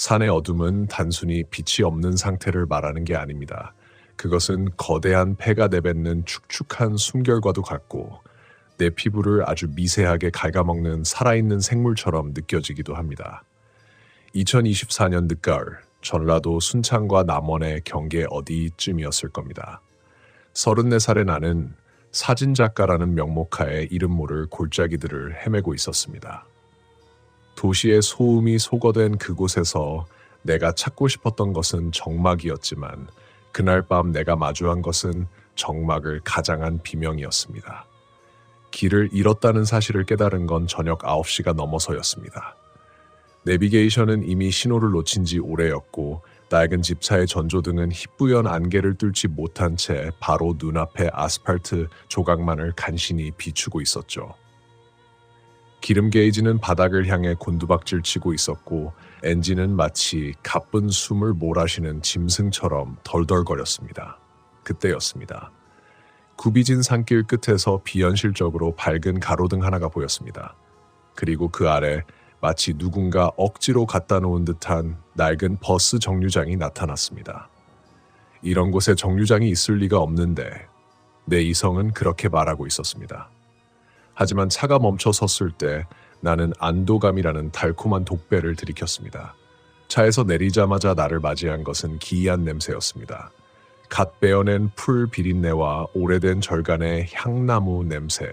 산의 어둠은 단순히 빛이 없는 상태를 말하는 게 아닙니다. 그것은 거대한 폐가 내뱉는 축축한 숨결과도 같고 내 피부를 아주 미세하게 갉아먹는 살아있는 생물처럼 느껴지기도 합니다. 2024년 늦가을, 전라도 순창과 남원의 경계 어디쯤이었을 겁니다. 34살의 나는 사진작가라는 명목하에 이름 모를 골짜기들을 헤매고 있었습니다. 도시의 소음이 소거된 그곳에서 내가 찾고 싶었던 것은 정막이었지만 그날 밤 내가 마주한 것은 정막을 가장한 비명이었습니다. 길을 잃었다는 사실을 깨달은 건 저녁 9시가 넘어서였습니다. 내비게이션은 이미 신호를 놓친 지 오래였고 낡은 집차의 전조등은 희뿌연 안개를 뚫지 못한 채 바로 눈앞의 아스팔트 조각만을 간신히 비추고 있었죠. 기름 게이지는 바닥을 향해 곤두박질 치고 있었고 엔진은 마치 가쁜 숨을 몰아쉬는 짐승처럼 덜덜거렸습니다. 그때였습니다. 굽이진 산길 끝에서 비현실적으로 밝은 가로등 하나가 보였습니다. 그리고 그 아래 마치 누군가 억지로 갖다 놓은 듯한 낡은 버스 정류장이 나타났습니다. 이런 곳에 정류장이 있을 리가 없는데 내 이성은 그렇게 말하고 있었습니다. 하지만 차가 멈춰 섰을 때 나는 안도감이라는 달콤한 독배를 들이켰습니다. 차에서 내리자마자 나를 맞이한 것은 기이한 냄새였습니다. 갓 베어낸 풀 비린내와 오래된 절간의 향나무 냄새,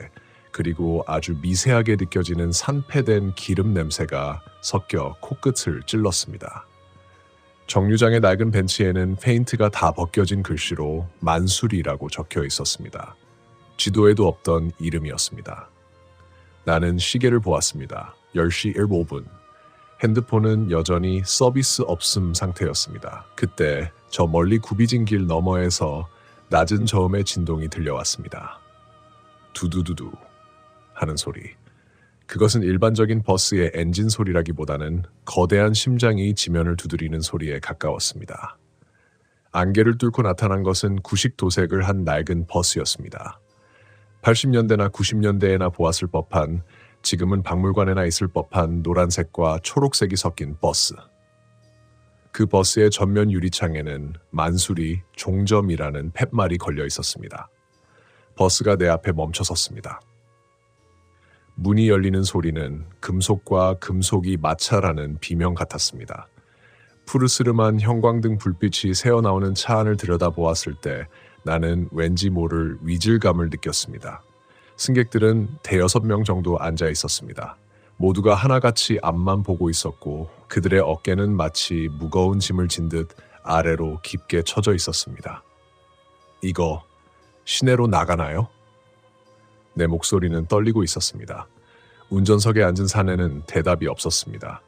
그리고 아주 미세하게 느껴지는 산패된 기름 냄새가 섞여 코끝을 찔렀습니다. 정류장의 낡은 벤치에는 페인트가 다 벗겨진 글씨로 만수리라고 적혀 있었습니다. 지도에도 없던 이름이었습니다. 나는 시계를 보았습니다. 10시 7분. 핸드폰은 여전히 서비스 없음 상태였습니다. 그때 저 멀리 굽이진 길 너머에서 낮은 저음의 진동이 들려왔습니다. 두두두두 하는 소리. 그것은 일반적인 버스의 엔진 소리라기보다는 거대한 심장이 지면을 두드리는 소리에 가까웠습니다. 안개를 뚫고 나타난 것은 구식 도색을 한 낡은 버스였습니다. 80년대나 90년대에나 보았을 법한, 지금은 박물관에나 있을 법한 노란색과 초록색이 섞인 버스. 그 버스의 전면 유리창에는 만수리 종점이라는 팻말이 걸려 있었습니다. 버스가 내 앞에 멈춰 섰습니다. 문이 열리는 소리는 금속과 금속이 마찰하는 비명 같았습니다. 푸르스름한 형광등 불빛이 새어나오는 차 안을 들여다보았을 때 나는 왠지 모를 위질감을 느꼈습니다. 승객들은 5-6명 정도 앉아 있었습니다. 모두가 하나같이 앞만 보고 있었고 그들의 어깨는 마치 무거운 짐을 진 듯 아래로 깊게 처져 있었습니다. 이거 시내로 나가나요? 내 목소리는 떨리고 있었습니다. 운전석에 앉은 사내는 대답이 없었습니다.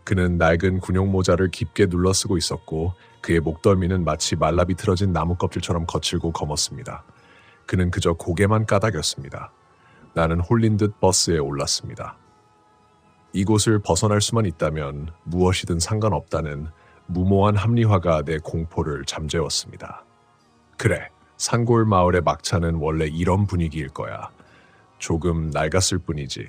그는 낡은 군용 모자를 깊게 눌러쓰고 있었고 그의 목덜미는 마치 말라비틀어진 나무 껍질처럼 거칠고 검었습니다. 그는 그저 고개만 까닥였습니다. 나는 홀린 듯 버스에 올랐습니다. 이곳을 벗어날 수만 있다면 무엇이든 상관없다는 무모한 합리화가 내 공포를 잠재웠습니다. 그래, 산골 마을의 막차는 원래 이런 분위기일 거야. 조금 낡았을 뿐이지.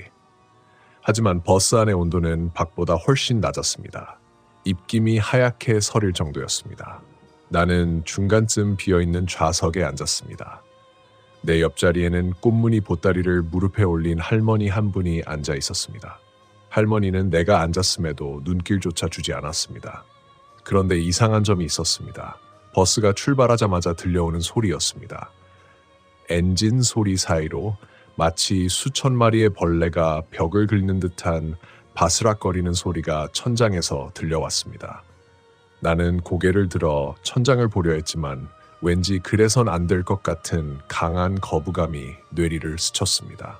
하지만 버스 안의 온도는 밖보다 훨씬 낮았습니다. 입김이 하얗게 서릴 정도였습니다. 나는 중간쯤 비어있는 좌석에 앉았습니다. 내 옆자리에는 꽃무늬 보따리를 무릎에 올린 할머니 한 분이 앉아 있었습니다. 할머니는 내가 앉았음에도 눈길조차 주지 않았습니다. 그런데 이상한 점이 있었습니다. 버스가 출발하자마자 들려오는 소리였습니다. 엔진 소리 사이로 마치 수천 마리의 벌레가 벽을 긁는 듯한 바스락거리는 소리가 천장에서 들려왔습니다. 나는 고개를 들어 천장을 보려 했지만 왠지 그래선 안 될 것 같은 강한 거부감이 뇌리를 스쳤습니다.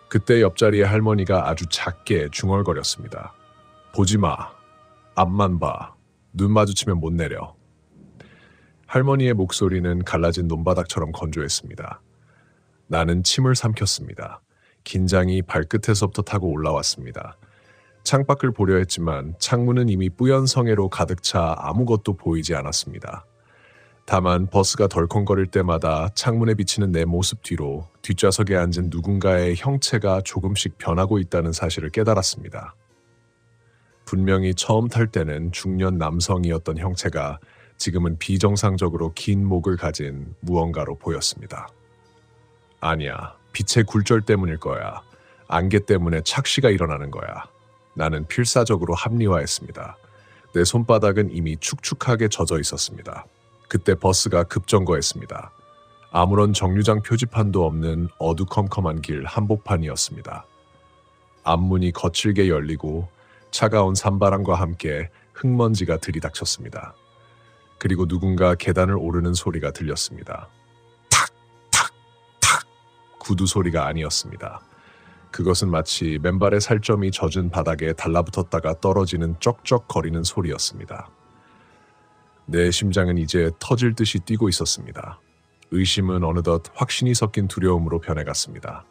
그때 옆자리의 할머니가 아주 작게 중얼거렸습니다. 보지 마. 앞만 봐. 눈 마주치면 못 내려. 할머니의 목소리는 갈라진 논바닥처럼 건조했습니다. 나는 침을 삼켰습니다. 긴장이 발끝에서부터 타고 올라왔습니다. 창밖을 보려 했지만 창문은 이미 뿌연 성에로 가득 차 아무것도 보이지 않았습니다. 다만 버스가 덜컹거릴 때마다 창문에 비치는 내 모습 뒤로 뒷좌석에 앉은 누군가의 형체가 조금씩 변하고 있다는 사실을 깨달았습니다. 분명히 처음 탈 때는 중년 남성이었던 형체가 지금은 비정상적으로 긴 목을 가진 무언가로 보였습니다. 아니야, 빛의 굴절 때문일 거야. 안개 때문에 착시가 일어나는 거야. 나는 필사적으로 합리화했습니다. 내 손바닥은 이미 축축하게 젖어 있었습니다. 그때 버스가 급정거했습니다. 아무런 정류장 표지판도 없는 어두컴컴한 길 한복판이었습니다. 앞문이 거칠게 열리고 차가운 산바람과 함께 흙먼지가 들이닥쳤습니다. 그리고 누군가 계단을 오르는 소리가 들렸습니다. 탁! 탁! 탁! 구두 소리가 아니었습니다. 그것은 마치 맨발의 살점이 젖은 바닥에 달라붙었다가 떨어지는 쩍쩍거리는 소리였습니다. 내 심장은 이제 터질 듯이 뛰고 있었습니다. 의심은 어느덧 확신이 섞인 두려움으로 변해갔습니다.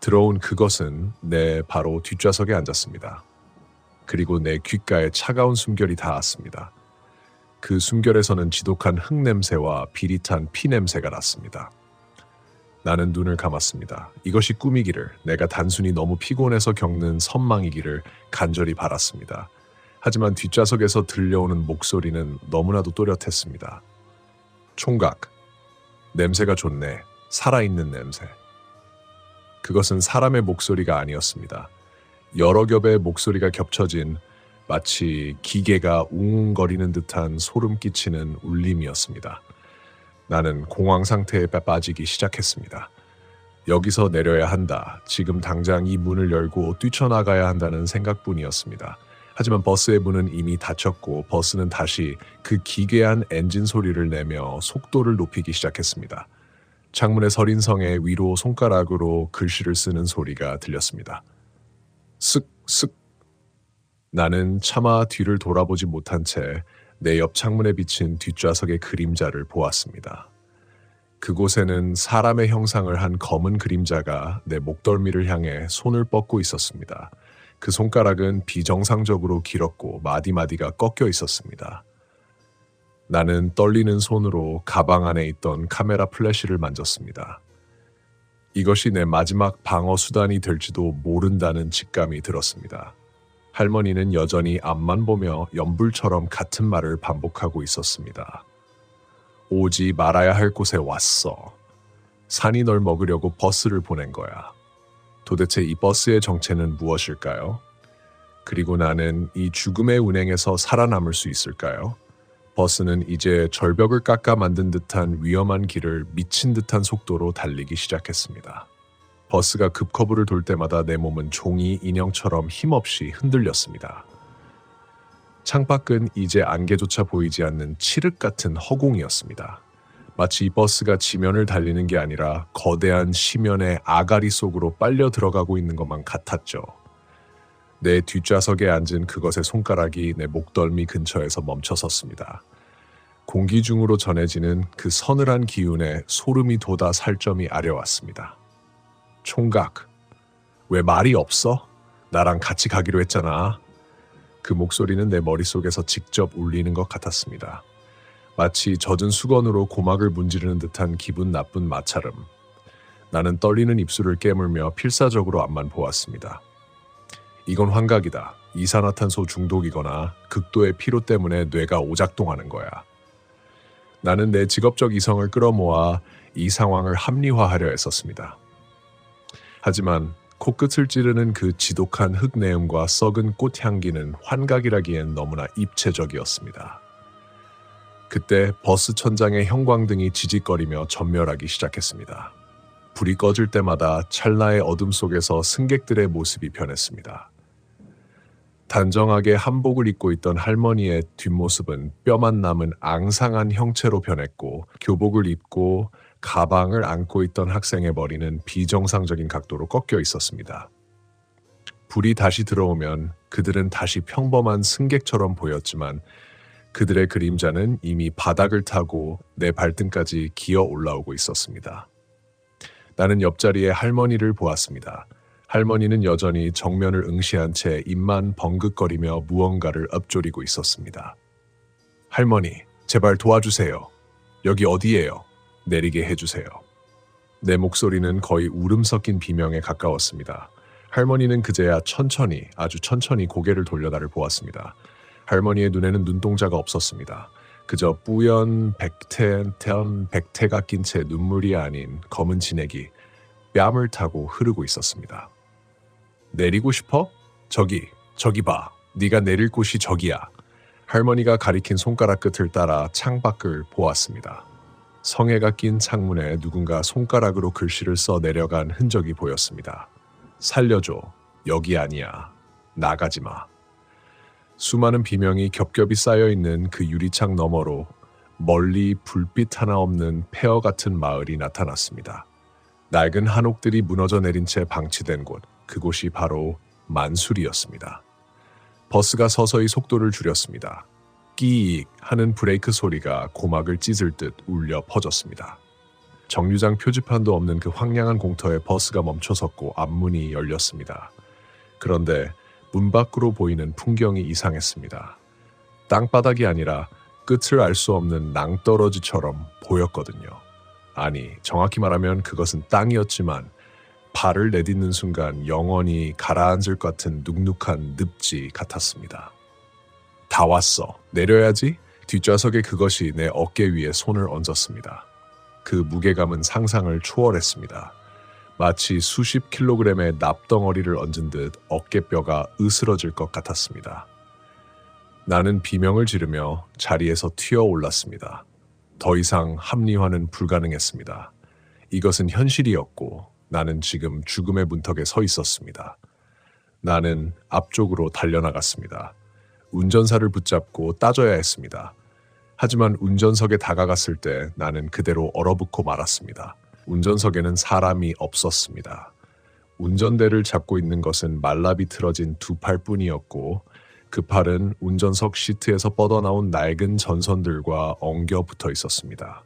들어온 그것은 내 바로 뒷좌석에 앉았습니다. 그리고 내 귓가에 차가운 숨결이 닿았습니다. 그 숨결에서는 지독한 흙냄새와 비릿한 피냄새가 났습니다. 나는 눈을 감았습니다. 이것이 꿈이기를, 내가 단순히 너무 피곤해서 겪는 선망이기를 간절히 바랐습니다. 하지만 뒷좌석에서 들려오는 목소리는 너무나도 또렷했습니다. 총각, 냄새가 좋네. 살아있는 냄새. 그것은 사람의 목소리가 아니었습니다. 여러 겹의 목소리가 겹쳐진 마치 기계가 웅웅거리는 듯한 소름 끼치는 울림이었습니다. 나는 공황 상태에 빠지기 시작했습니다. 여기서 내려야 한다. 지금 당장 이 문을 열고 뛰쳐나가야 한다는 생각뿐이었습니다. 하지만 버스의 문은 이미 닫혔고 버스는 다시 그 기괴한 엔진 소리를 내며 속도를 높이기 시작했습니다. 창문의 서린성에 위로 손가락으로 글씨를 쓰는 소리가 들렸습니다. 쓱쓱. 나는 차마 뒤를 돌아보지 못한 채 내 옆 창문에 비친 뒷좌석의 그림자를 보았습니다. 그곳에는 사람의 형상을 한 검은 그림자가 내 목덜미를 향해 손을 뻗고 있었습니다. 그 손가락은 비정상적으로 길었고 마디마디가 꺾여 있었습니다. 나는 떨리는 손으로 가방 안에 있던 카메라 플래시를 만졌습니다. 이것이 내 마지막 방어 수단이 될지도 모른다는 직감이 들었습니다. 할머니는 여전히 앞만 보며 연불처럼 같은 말을 반복하고 있었습니다. 오지 말아야 할 곳에 왔어. 산이 널 먹으려고 버스를 보낸 거야. 도대체 이 버스의 정체는 무엇일까요? 그리고 나는 이 죽음의 운행에서 살아남을 수 있을까요? 버스는 이제 절벽을 깎아 만든 듯한 위험한 길을 미친 듯한 속도로 달리기 시작했습니다. 버스가 급커브를 돌 때마다 내 몸은 종이 인형처럼 힘없이 흔들렸습니다. 창밖은 이제 안개조차 보이지 않는 칠흑 같은 허공이었습니다. 마치 이 버스가 지면을 달리는 게 아니라 거대한 시면의 아가리 속으로 빨려 들어가고 있는 것만 같았죠. 내 뒷좌석에 앉은 그것의 손가락이 내 목덜미 근처에서 멈춰섰습니다. 공기 중으로 전해지는 그 서늘한 기운에 소름이 돋아 살점이 아려왔습니다. 총각, 왜 말이 없어? 나랑 같이 가기로 했잖아. 그 목소리는 내 머릿속에서 직접 울리는 것 같았습니다. 마치 젖은 수건으로 고막을 문지르는 듯한 기분 나쁜 마찰음. 나는 떨리는 입술을 깨물며 필사적으로 앞만 보았습니다. 이건 환각이다. 이산화탄소 중독이거나 극도의 피로 때문에 뇌가 오작동하는 거야. 나는 내 직업적 이성을 끌어모아 이 상황을 합리화하려 했었습니다. 하지만 코끝을 찌르는 그 지독한 흙내음과 썩은 꽃향기는 환각이라기엔 너무나 입체적이었습니다. 그때 버스 천장의 형광등이 지직거리며 전멸하기 시작했습니다. 불이 꺼질 때마다 찰나의 어둠 속에서 승객들의 모습이 변했습니다. 단정하게 한복을 입고 있던 할머니의 뒷모습은 뼈만 남은 앙상한 형체로 변했고, 교복을 입고 가방을 안고 있던 학생의 머리는 비정상적인 각도로 꺾여 있었습니다. 불이 다시 들어오면 그들은 다시 평범한 승객처럼 보였지만 그들의 그림자는 이미 바닥을 타고 내 발등까지 기어 올라오고 있었습니다. 나는 옆자리에 할머니를 보았습니다. 할머니는 여전히 정면을 응시한 채 입만 벙긋거리며 무언가를 읊조리고 있었습니다. 할머니, 제발 도와주세요. 여기 어디예요? 내리게 해주세요. 내 목소리는 거의 울음 섞인 비명에 가까웠습니다. 할머니는 그제야 천천히, 아주 천천히 고개를 돌려 나를 보았습니다. 할머니의 눈에는 눈동자가 없었습니다. 그저 뿌연 백태가 낀 채 눈물이 아닌 검은 진액이 뺨을 타고 흐르고 있었습니다. 내리고 싶어? 저기 봐. 네가 내릴 곳이 저기야. 할머니가 가리킨 손가락 끝을 따라 창밖을 보았습니다. 성에가 낀 창문에 누군가 손가락으로 글씨를 써 내려간 흔적이 보였습니다. 살려줘. 여기 아니야. 나가지 마. 수많은 비명이 겹겹이 쌓여있는 그 유리창 너머로 멀리 불빛 하나 없는 폐허 같은 마을이 나타났습니다. 낡은 한옥들이 무너져 내린 채 방치된 곳, 그곳이 바로 만술이었습니다. 버스가 서서히 속도를 줄였습니다. 끼익 하는 브레이크 소리가 고막을 찢을 듯 울려 퍼졌습니다. 정류장 표지판도 없는 그 황량한 공터에 버스가 멈춰섰고 앞문이 열렸습니다. 그런데 문 밖으로 보이는 풍경이 이상했습니다. 땅바닥이 아니라 끝을 알 수 없는 낭떠러지처럼 보였거든요. 아니, 정확히 말하면 그것은 땅이었지만 발을 내딛는 순간 영원히 가라앉을 것 같은 눅눅한 늪지 같았습니다. 다 왔어. 내려야지. 뒷좌석에 그것이 내 어깨 위에 손을 얹었습니다. 그 무게감은 상상을 초월했습니다. 마치 수십 킬로그램의 납덩어리를 얹은 듯 어깨뼈가 으스러질 것 같았습니다. 나는 비명을 지르며 자리에서 튀어 올랐습니다. 더 이상 합리화는 불가능했습니다. 이것은 현실이었고 나는 지금 죽음의 문턱에 서 있었습니다. 나는 앞쪽으로 달려나갔습니다. 운전사를 붙잡고 따져야 했습니다. 하지만 운전석에 다가갔을 때 나는 그대로 얼어붙고 말았습니다. 운전석에는 사람이 없었습니다. 운전대를 잡고 있는 것은 말라비틀어진 두 팔뿐이었고 그 팔은 운전석 시트에서 뻗어나온 낡은 전선들과 엉겨 붙어 있었습니다.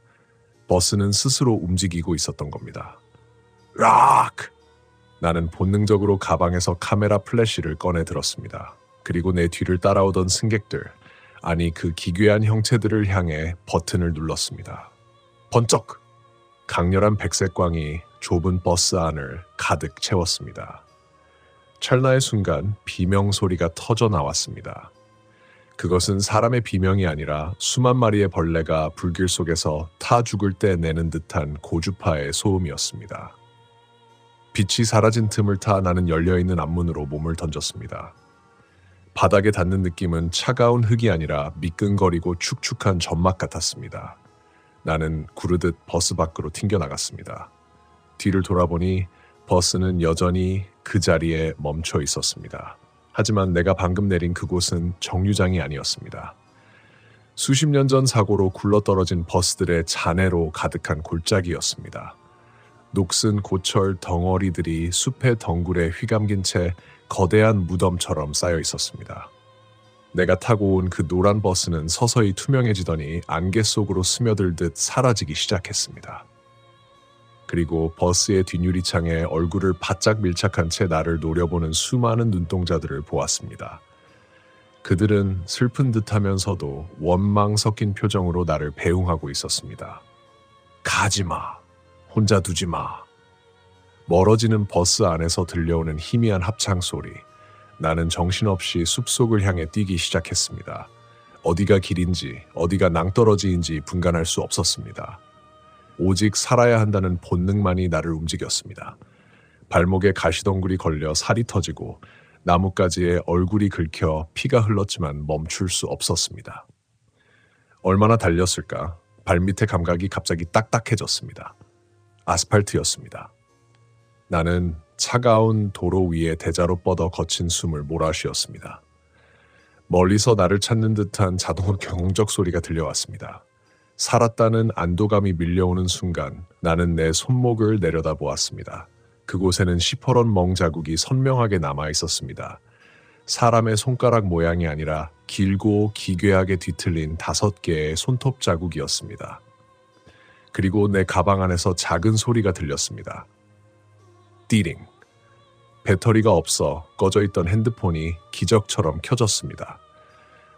버스는 스스로 움직이고 있었던 겁니다. 락! 나는 본능적으로 가방에서 카메라 플래시를 꺼내 들었습니다. 그리고 내 뒤를 따라오던 승객들, 아니 그 기괴한 형체들을 향해 버튼을 눌렀습니다. 번쩍! 강렬한 백색광이 좁은 버스 안을 가득 채웠습니다. 찰나의 순간 비명 소리가 터져 나왔습니다. 그것은 사람의 비명이 아니라 수만 마리의 벌레가 불길 속에서 타 죽을 때 내는 듯한 고주파의 소음이었습니다. 빛이 사라진 틈을 타 나는 열려있는 앞문으로 몸을 던졌습니다. 바닥에 닿는 느낌은 차가운 흙이 아니라 미끈거리고 축축한 점막 같았습니다. 나는 구르듯 버스 밖으로 튕겨나갔습니다. 뒤를 돌아보니 버스는 여전히 그 자리에 멈춰 있었습니다. 하지만 내가 방금 내린 그곳은 정류장이 아니었습니다. 수십 년 전 사고로 굴러떨어진 버스들의 잔해로 가득한 골짜기였습니다. 녹슨 고철 덩어리들이 숲의 덩굴에 휘감긴 채 거대한 무덤처럼 쌓여 있었습니다. 내가 타고 온 그 노란 버스는 서서히 투명해지더니 안개 속으로 스며들듯 사라지기 시작했습니다. 그리고 버스의 뒷유리창에 얼굴을 바짝 밀착한 채 나를 노려보는 수많은 눈동자들을 보았습니다. 그들은 슬픈 듯하면서도 원망 섞인 표정으로 나를 배웅하고 있었습니다. 가지마. 혼자 두지 마. 멀어지는 버스 안에서 들려오는 희미한 합창 소리. 나는 정신없이 숲속을 향해 뛰기 시작했습니다. 어디가 길인지, 어디가 낭떠러지인지 분간할 수 없었습니다. 오직 살아야 한다는 본능만이 나를 움직였습니다. 발목에 가시덩굴이 걸려 살이 터지고 나뭇가지에 얼굴이 긁혀 피가 흘렀지만 멈출 수 없었습니다. 얼마나 달렸을까? 발밑의 감각이 갑자기 딱딱해졌습니다. 아스팔트였습니다. 나는 차가운 도로 위에 대자로 뻗어 거친 숨을 몰아쉬었습니다. 멀리서 나를 찾는 듯한 자동차 경적 소리가 들려왔습니다. 살았다는 안도감이 밀려오는 순간 나는 내 손목을 내려다보았습니다. 그곳에는 시퍼런 멍 자국이 선명하게 남아 있었습니다. 사람의 손가락 모양이 아니라 길고 기괴하게 뒤틀린 5개의 손톱 자국이었습니다. 그리고 내 가방 안에서 작은 소리가 들렸습니다. 띠링. 배터리가 없어 꺼져 있던 핸드폰이 기적처럼 켜졌습니다.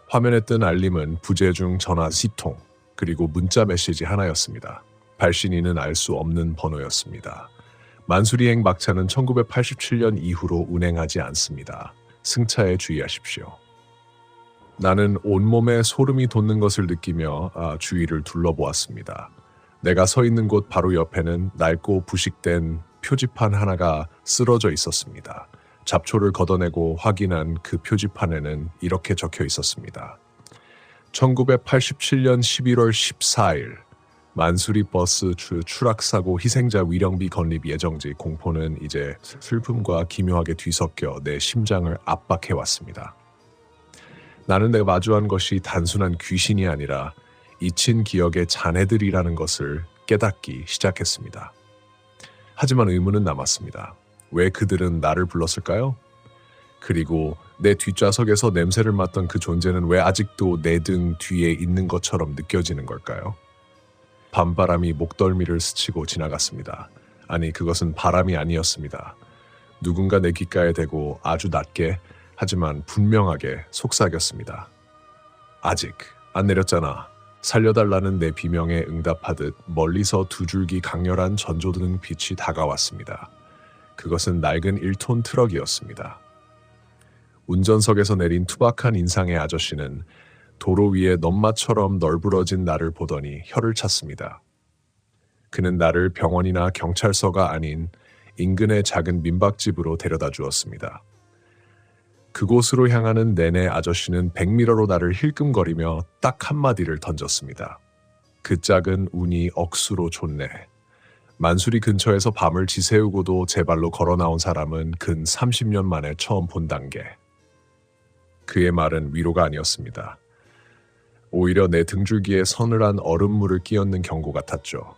화면에 뜬 알림은 부재중 전화 10통, 그리고 문자 메시지 하나였습니다. 발신인은 알 수 없는 번호였습니다. 만수리행 막차는 1987년 이후로 운행하지 않습니다. 승차에 주의하십시오. 나는 온몸에 소름이 돋는 것을 느끼며 주위를 둘러보았습니다. 내가 서 있는 곳 바로 옆에는 낡고 부식된 표지판 하나가 쓰러져 있었습니다. 잡초를 걷어내고 확인한 그 표지판에는 이렇게 적혀 있었습니다. 1987년 11월 14일 만수리 버스 추락사고 희생자 위령비 건립 예정지. 공포는 이제 슬픔과 기묘하게 뒤섞여 내 심장을 압박해왔습니다. 나는 내가 마주한 것이 단순한 귀신이 아니라 잊힌 기억의 자네들이라는 것을 깨닫기 시작했습니다. 하지만 의문은 남았습니다. 왜 그들은 나를 불렀을까요? 그리고 내 뒷좌석에서 냄새를 맡던 그 존재는 왜 아직도 내 등 뒤에 있는 것처럼 느껴지는 걸까요? 밤바람이 목덜미를 스치고 지나갔습니다. 아니, 그것은 바람이 아니었습니다. 누군가 내 귓가에 대고 아주 낮게 하지만 분명하게 속삭였습니다. 아직 안 내렸잖아. 살려달라는 내 비명에 응답하듯 멀리서 두 줄기 강렬한 전조등 빛이 다가왔습니다. 그것은 낡은 1톤 트럭이었습니다. 운전석에서 내린 투박한 인상의 아저씨는 도로 위에 넘마처럼 널브러진 나를 보더니 혀를 찼습니다. 그는 나를 병원이나 경찰서가 아닌 인근의 작은 민박집으로 데려다 주었습니다. 그곳으로 향하는 내내 아저씨는 백미러로 나를 힐끔거리며 딱 한마디를 던졌습니다. 그 짝은 운이 억수로 좋네. 만수리 근처에서 밤을 지새우고도 제 발로 걸어 나온 사람은 근 30년 만에 처음 본단 게. 그의 말은 위로가 아니었습니다. 오히려 내 등줄기에 서늘한 얼음물을 끼얹는 경고 같았죠.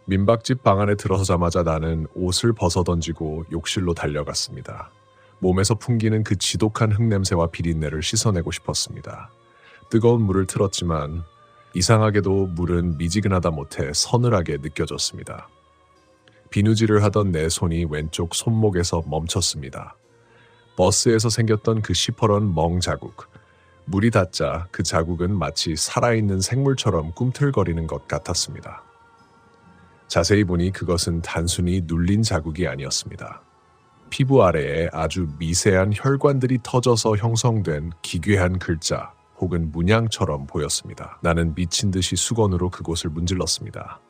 민박집 방 안에 들어서자마자 나는 옷을 벗어던지고 욕실로 달려갔습니다. 몸에서 풍기는 그 지독한 흙냄새와 비린내를 씻어내고 싶었습니다. 뜨거운 물을 틀었지만 이상하게도 물은 미지근하다 못해 서늘하게 느껴졌습니다. 비누질을 하던 내 손이 왼쪽 손목에서 멈췄습니다. 버스에서 생겼던 그 시퍼런 멍 자국. 물이 닿자 그 자국은 마치 살아있는 생물처럼 꿈틀거리는 것 같았습니다. 자세히 보니 그것은 단순히 눌린 자국이 아니었습니다. 피부 아래에 아주 미세한 혈관들이 터져서 형성된 기괴한 글자 혹은 문양처럼 보였습니다. 나는 미친 듯이 수건으로 그곳을 문질렀습니다.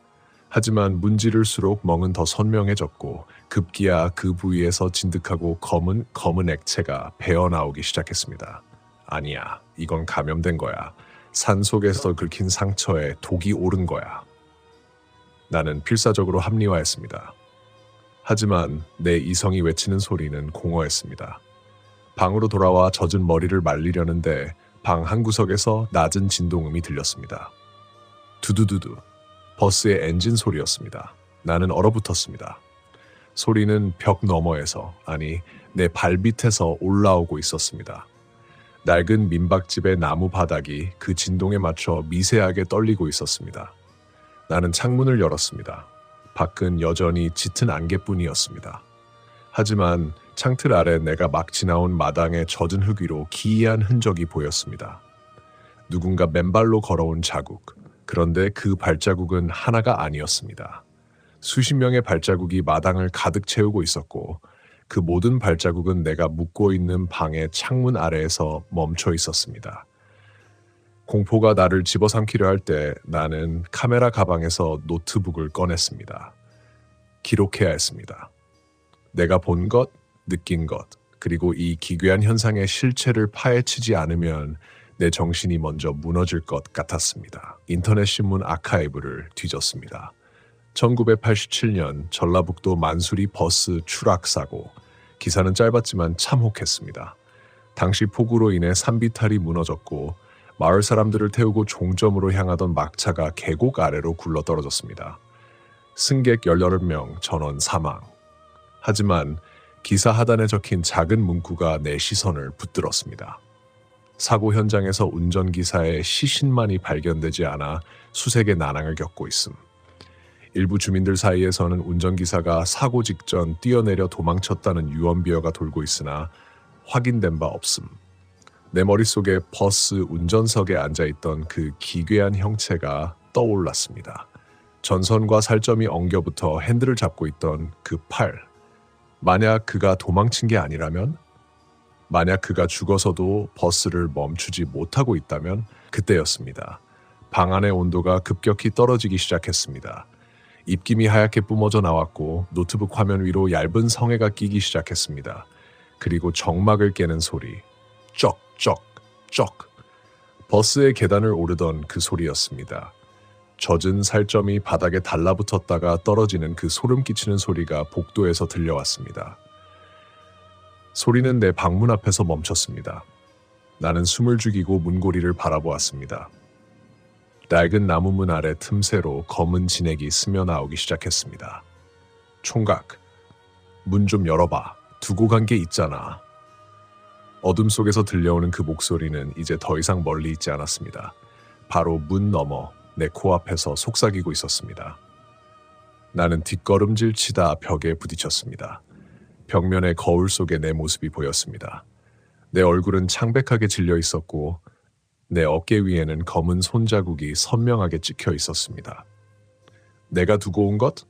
하지만 문지를수록 멍은 더 선명해졌고 급기야 그 부위에서 진득하고 검은 액체가 배어나오기 시작했습니다. 아니야, 이건 감염된 거야. 산속에서 긁힌 상처에 독이 오른 거야. 나는 필사적으로 합리화했습니다. 하지만 내 이성이 외치는 소리는 공허했습니다. 방으로 돌아와 젖은 머리를 말리려는데 방 한구석에서 낮은 진동음이 들렸습니다. 두두두두. 버스의 엔진 소리였습니다. 나는 얼어붙었습니다. 소리는 벽 너머에서, 아니, 내 발밑에서 올라오고 있었습니다. 낡은 민박집의 나무 바닥이 그 진동에 맞춰 미세하게 떨리고 있었습니다. 나는 창문을 열었습니다. 밖은 여전히 짙은 안개뿐이었습니다. 하지만 창틀 아래 내가 막 지나온 마당의 젖은 흙 위로 기이한 흔적이 보였습니다. 누군가 맨발로 걸어온 자국. 그런데 그 발자국은 하나가 아니었습니다. 수십 명의 발자국이 마당을 가득 채우고 있었고 그 모든 발자국은 내가 묵고 있는 방의 창문 아래에서 멈춰 있었습니다. 공포가 나를 집어삼키려 할 때 나는 카메라 가방에서 노트북을 꺼냈습니다. 기록해야 했습니다. 내가 본 것, 느낀 것, 그리고 이 기괴한 현상의 실체를 파헤치지 않으면 내 정신이 먼저 무너질 것 같았습니다. 인터넷 신문 아카이브를 뒤졌습니다. 1987년 전라북도 만수리 버스 추락사고. 기사는 짧았지만 참혹했습니다. 당시 폭우로 인해 산비탈이 무너졌고 마을 사람들을 태우고 종점으로 향하던 막차가 계곡 아래로 굴러떨어졌습니다. 승객 18명, 전원 사망. 하지만 기사 하단에 적힌 작은 문구가 내 시선을 붙들었습니다. 사고 현장에서 운전기사의 시신만이 발견되지 않아 수색의 난항을 겪고 있음. 일부 주민들 사이에서는 운전기사가 사고 직전 뛰어내려 도망쳤다는 유언비어가 돌고 있으나 확인된 바 없음. 내 머릿속에 버스 운전석에 앉아있던 그 기괴한 형체가 떠올랐습니다. 전선과 살점이 엉겨붙어 핸들을 잡고 있던 그 팔. 만약 그가 도망친 게 아니라면? 만약 그가 죽어서도 버스를 멈추지 못하고 있다면 그때였습니다. 방 안의 온도가 급격히 떨어지기 시작했습니다. 입김이 하얗게 뿜어져 나왔고 노트북 화면 위로 얇은 성에가 끼기 시작했습니다. 그리고 정막을 깨는 소리. 쩍쩍쩍. 버스의 계단을 오르던 그 소리였습니다. 젖은 살점이 바닥에 달라붙었다가 떨어지는 그 소름 끼치는 소리가 복도에서 들려왔습니다. 소리는 내 방문 앞에서 멈췄습니다. 나는 숨을 죽이고 문고리를 바라보았습니다. 낡은 나무문 아래 틈새로 검은 진액이 스며 나오기 시작했습니다. 총각, 문 좀 열어봐. 두고 간 게 있잖아. 어둠 속에서 들려오는 그 목소리는 이제 더 이상 멀리 있지 않았습니다. 바로 문 너머 내 코앞에서 속삭이고 있었습니다. 나는 뒷걸음질 치다 벽에 부딪혔습니다. 벽면의 거울 속에 내 모습이 보였습니다. 내 얼굴은 창백하게 질려 있었고 내 어깨 위에는 검은 손자국이 선명하게 찍혀 있었습니다. 내가 두고 온 것?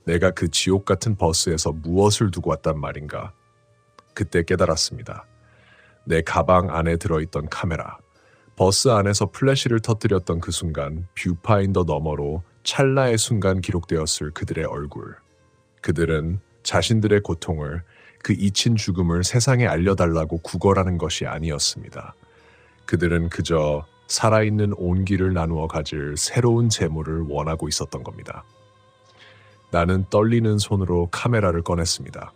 내가 그 지옥 같은 버스에서 무엇을 두고 왔단 말인가? 그때 깨달았습니다. 내 가방 안에 들어있던 카메라. 버스 안에서 플래시를 터뜨렸던 그 순간 뷰파인더 너머로 찰나의 순간 기록되었을 그들의 얼굴. 그들은 자신들의 고통을, 그 잊힌 죽음을 세상에 알려달라고 구걸하는 것이 아니었습니다. 그들은 그저 살아있는 온기를 나누어 가질 새로운 재물을 원하고 있었던 겁니다. 나는 떨리는 손으로 카메라를 꺼냈습니다.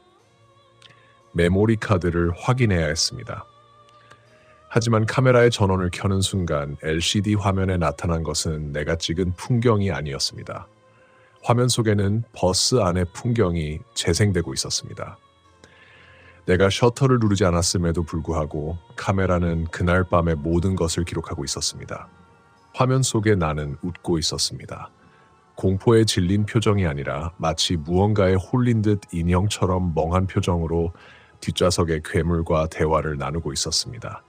메모리 카드를 확인해야 했습니다. 하지만 카메라의 전원을 켜는 순간 LCD 화면에 나타난 것은 내가 찍은 풍경이 아니었습니다. 화면 속에는 버스 안의 풍경이 재생되고 있었습니다. 내가 셔터를 누르지 않았음에도 불구하고 카메라는 그날 밤의 모든 것을 기록하고 있었습니다. 화면 속에 나는 웃고 있었습니다. 공포에 질린 표정이 아니라 마치 무언가에 홀린 듯 인형처럼 멍한 표정으로 뒷좌석의 괴물과 대화를 나누고 있었습니다.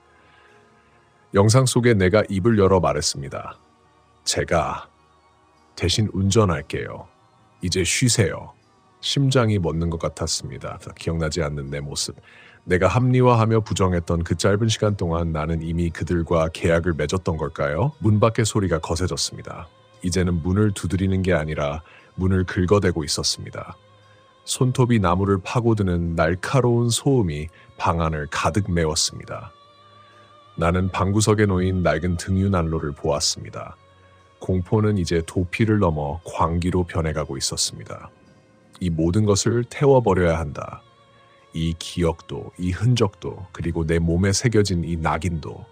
영상 속에 내가 입을 열어 말했습니다. 제가 대신 운전할게요. 이제 쉬세요. 심장이 멎는 것 같았습니다. 기억나지 않는 내 모습. 내가 합리화하며 부정했던 그 짧은 시간 동안 나는 이미 그들과 계약을 맺었던 걸까요? 문 밖의 소리가 거세졌습니다. 이제는 문을 두드리는 게 아니라 문을 긁어대고 있었습니다. 손톱이 나무를 파고드는 날카로운 소음이 방 안을 가득 메웠습니다. 나는 방구석에 놓인 낡은 등유 난로를 보았습니다. 공포는 이제 도피를 넘어 광기로 변해가고 있었습니다. 이 모든 것을 태워버려야 한다. 이 기억도, 이 흔적도, 그리고 내 몸에 새겨진 이 낙인도.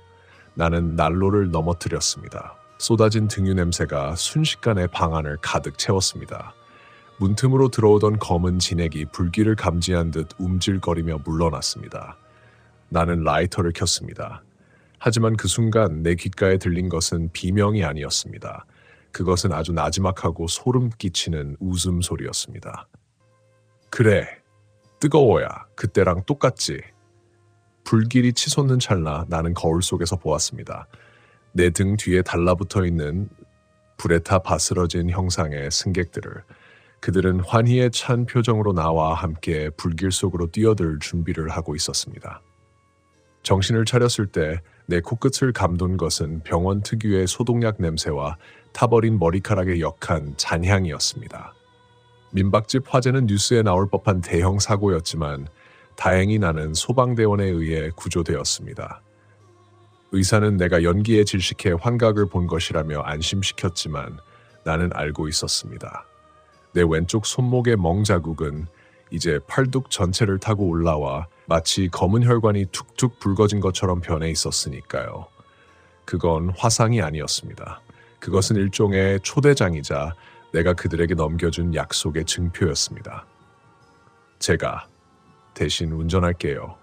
나는 난로를 넘어뜨렸습니다. 쏟아진 등유 냄새가 순식간에 방 안을 가득 채웠습니다. 문틈으로 들어오던 검은 진액이 불길을 감지한 듯 움찔거리며 물러났습니다. 나는 라이터를 켰습니다. 하지만 그 순간 내 귓가에 들린 것은 비명이 아니었습니다. 그것은 아주 나지막하고 소름 끼치는 웃음소리였습니다. 그래, 뜨거워야 그때랑 똑같지. 불길이 치솟는 찰나 나는 거울 속에서 보았습니다. 내 등 뒤에 달라붙어 있는 불에 타 바스러진 형상의 승객들을. 그들은 환희에 찬 표정으로 나와 함께 불길 속으로 뛰어들 준비를 하고 있었습니다. 정신을 차렸을 때 내 코끝을 감돈 것은 병원 특유의 소독약 냄새와 타버린 머리카락의 역한 잔향이었습니다. 민박집 화재는 뉴스에 나올 법한 대형 사고였지만 다행히 나는 소방대원에 의해 구조되었습니다. 의사는 내가 연기에 질식해 환각을 본 것이라며 안심시켰지만 나는 알고 있었습니다. 내 왼쪽 손목의 멍자국은 이제 팔뚝 전체를 타고 올라와 마치 검은 혈관이 툭툭 붉어진 것처럼 변해 있었으니까요. 그건 화상이 아니었습니다. 그것은 일종의 초대장이자 내가 그들에게 넘겨준 약속의 증표였습니다. 제가 대신 운전할게요.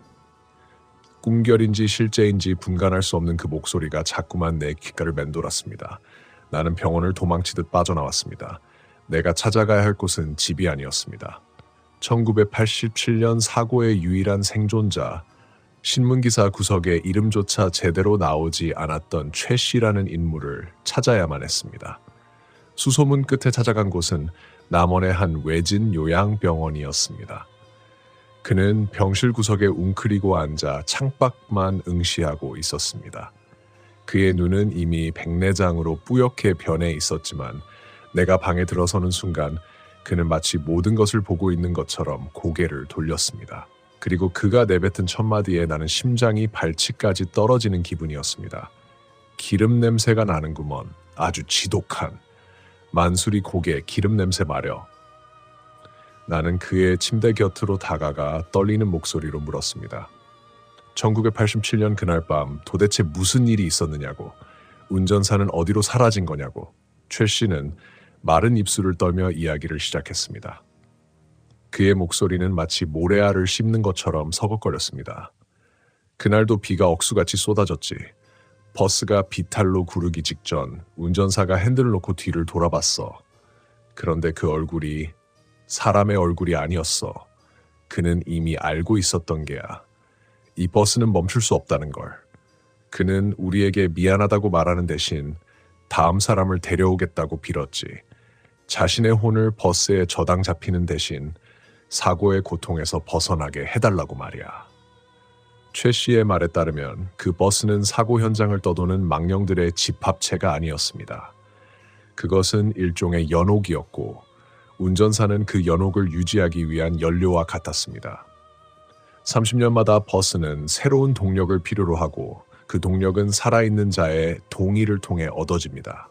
꿈결인지 실제인지 분간할 수 없는 그 목소리가 자꾸만 내 귓가를 맴돌았습니다. 나는 병원을 도망치듯 빠져나왔습니다. 내가 찾아가야 할 곳은 집이 아니었습니다. 1987년 사고의 유일한 생존자, 신문기사 구석에 이름조차 제대로 나오지 않았던 최 씨라는 인물을 찾아야만 했습니다. 수소문 끝에 찾아간 곳은 남원의 한 외진 요양병원이었습니다. 그는 병실 구석에 웅크리고 앉아 창밖만 응시하고 있었습니다. 그의 눈은 이미 백내장으로 뿌옇게 변해 있었지만 내가 방에 들어서는 순간 그는 마치 모든 것을 보고 있는 것처럼 고개를 돌렸습니다. 그리고 그가 내뱉은 첫마디에 나는 심장이 발치까지 떨어지는 기분이었습니다. 기름 냄새가 나는구먼. 아주 지독한. 만수리 고개 기름 냄새 마려. 나는 그의 침대 곁으로 다가가 떨리는 목소리로 물었습니다. 1987년 그날 밤 도대체 무슨 일이 있었느냐고. 운전사는 어디로 사라진 거냐고. 최 씨는 마른 입술을 떨며 이야기를 시작했습니다. 그의 목소리는 마치 모래알을 씹는 것처럼 서걱거렸습니다. 그날도 비가 억수같이 쏟아졌지. 버스가 비탈로 구르기 직전 운전사가 핸들을 놓고 뒤를 돌아봤어. 그런데 그 얼굴이 사람의 얼굴이 아니었어. 그는 이미 알고 있었던 게야. 이 버스는 멈출 수 없다는 걸. 그는 우리에게 미안하다고 말하는 대신 다음 사람을 데려오겠다고 빌었지. 자신의 혼을 버스에 저당 잡히는 대신 사고의 고통에서 벗어나게 해달라고 말이야. 최 씨의 말에 따르면 그 버스는 사고 현장을 떠도는 망령들의 집합체가 아니었습니다. 그것은 일종의 연옥이었고 운전사는 그 연옥을 유지하기 위한 연료와 같았습니다. 30년마다 버스는 새로운 동력을 필요로 하고 그 동력은 살아있는 자의 동의를 통해 얻어집니다.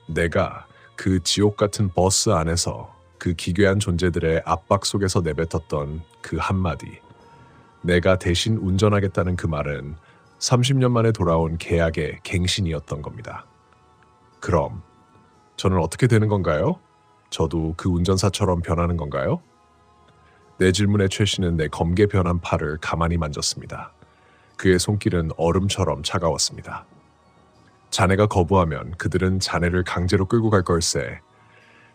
내가 그 지옥 같은 버스 안에서 그 기괴한 존재들의 압박 속에서 내뱉었던 그 한마디. 내가 대신 운전하겠다는 그 말은 30년 만에 돌아온 계약의 갱신이었던 겁니다. 그럼 저는 어떻게 되는 건가요? 저도 그 운전사처럼 변하는 건가요? 내 질문에 최 씨는 내 검게 변한 팔을 가만히 만졌습니다. 그의 손길은 얼음처럼 차가웠습니다. 자네가 거부하면 그들은 자네를 강제로 끌고 갈 걸세.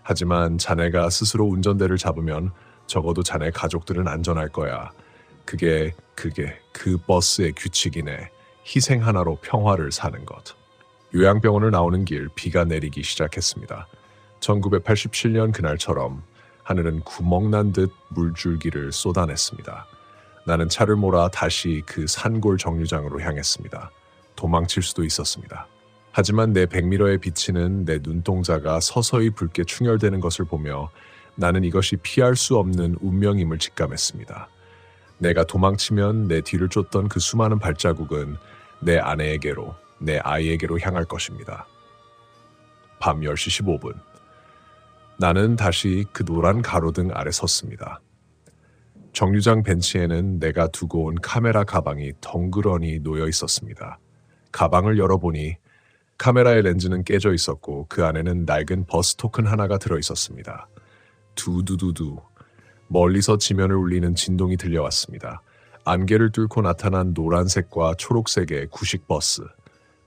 하지만 자네가 스스로 운전대를 잡으면 적어도 자네 가족들은 안전할 거야. 그게 그 버스의 규칙이네. 희생 하나로 평화를 사는 것. 요양병원을 나오는 길 비가 내리기 시작했습니다. 1987년 그날처럼 하늘은 구멍난 듯 물줄기를 쏟아냈습니다. 나는 차를 몰아 다시 그 산골 정류장으로 향했습니다. 도망칠 수도 있었습니다. 하지만 내 백미러에 비치는 내 눈동자가 서서히 붉게 충혈되는 것을 보며 나는 이것이 피할 수 없는 운명임을 직감했습니다. 내가 도망치면 내 뒤를 쫓던 그 수많은 발자국은 내 아내에게로, 내 아이에게로 향할 것입니다. 밤 10시 15분. 나는 다시 그 노란 가로등 아래 섰습니다. 정류장 벤치에는 내가 두고 온 카메라 가방이 덩그러니 놓여 있었습니다. 가방을 열어보니 카메라의 렌즈는 깨져 있었고 그 안에는 낡은 버스 토큰 하나가 들어 있었습니다. 두두두두. 멀리서 지면을 울리는 진동이 들려왔습니다. 안개를 뚫고 나타난 노란색과 초록색의 구식 버스.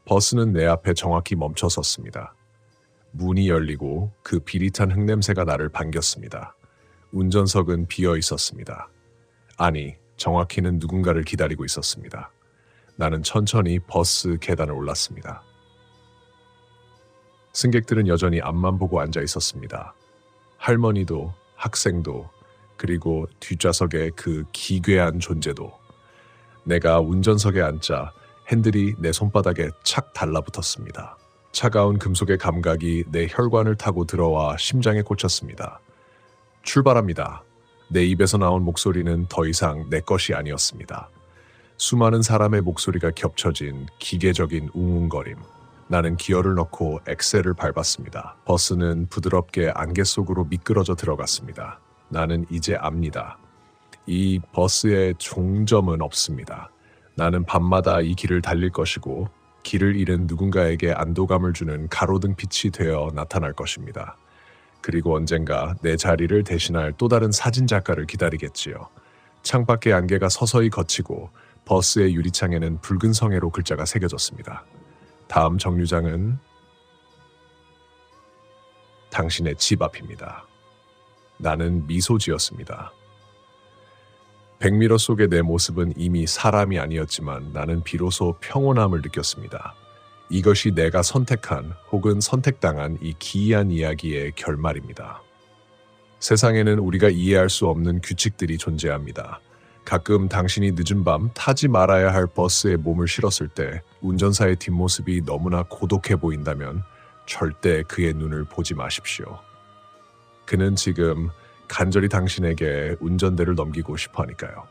버스는 내 앞에 정확히 멈춰 섰습니다. 문이 열리고 그 비릿한 흙냄새가 나를 반겼습니다. 운전석은 비어 있었습니다. 아니, 정확히는 누군가를 기다리고 있었습니다. 나는 천천히 버스 계단을 올랐습니다. 승객들은 여전히 앞만 보고 앉아 있었습니다. 할머니도, 학생도, 그리고 뒷좌석의 그 기괴한 존재도. 내가 운전석에 앉자 핸들이 내 손바닥에 착 달라붙었습니다. 차가운 금속의 감각이 내 혈관을 타고 들어와 심장에 꽂혔습니다. 출발합니다. 내 입에서 나온 목소리는 더 이상 내 것이 아니었습니다. 수많은 사람의 목소리가 겹쳐진 기계적인 웅웅거림. 나는 기어를 넣고 엑셀을 밟았습니다. 버스는 부드럽게 안개 속으로 미끄러져 들어갔습니다. 나는 이제 압니다. 이 버스에 종점은 없습니다. 나는 밤마다 이 길을 달릴 것이고 길을 잃은 누군가에게 안도감을 주는 가로등 빛이 되어 나타날 것입니다. 그리고 언젠가 내 자리를 대신할 또 다른 사진작가를 기다리겠지요. 창밖의 안개가 서서히 걷히고 버스의 유리창에는 붉은 성에로 글자가 새겨졌습니다. 다음 정류장은 당신의 집 앞입니다. 나는 미소 지었습니다. 백미러 속의 내 모습은 이미 사람이 아니었지만 나는 비로소 평온함을 느꼈습니다. 이것이 내가 선택한 혹은 선택당한 이 기이한 이야기의 결말입니다. 세상에는 우리가 이해할 수 없는 규칙들이 존재합니다. 가끔 당신이 늦은 밤 타지 말아야 할 버스에 몸을 실었을 때 운전사의 뒷모습이 너무나 고독해 보인다면 절대 그의 눈을 보지 마십시오. 그는 지금 간절히 당신에게 운전대를 넘기고 싶어 하니까요.